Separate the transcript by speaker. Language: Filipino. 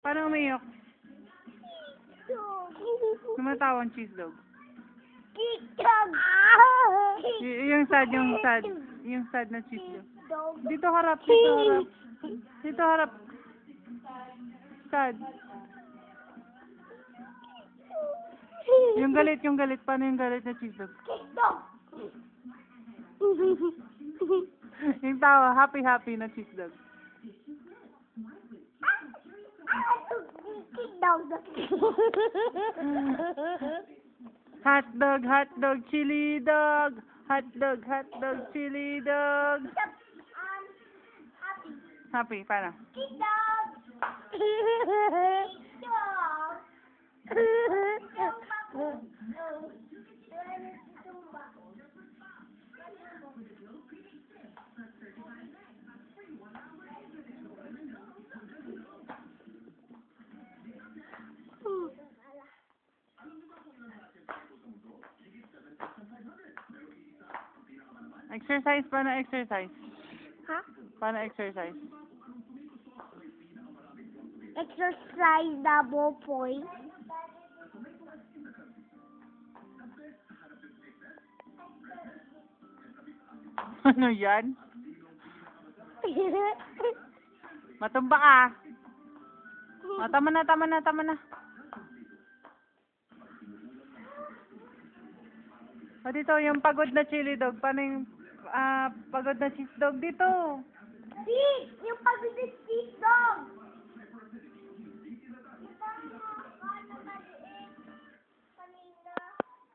Speaker 1: Paano umiyak? Tumatawa ang cheese dog. Yung sad, yung sad. Yung sad na cheese dog. Dito harap, dito harap. Dito harap. Sad. Yung galit, yung galit. Paano yung galit na cheese dog? Yung tawa, happy na cheese dog. Hot dog, chili dog. Hot dog, chili dog. Happy, paano? Exercise, paano exercise?
Speaker 2: Ha?
Speaker 1: Paano exercise?
Speaker 2: Exercise double point.
Speaker 1: Ano yan? Matumba ka. O, tama na. O, dito, yung pagod na chili dog. Paano yung pagod na cheese dog dito?
Speaker 2: Yung pag-cheese dog.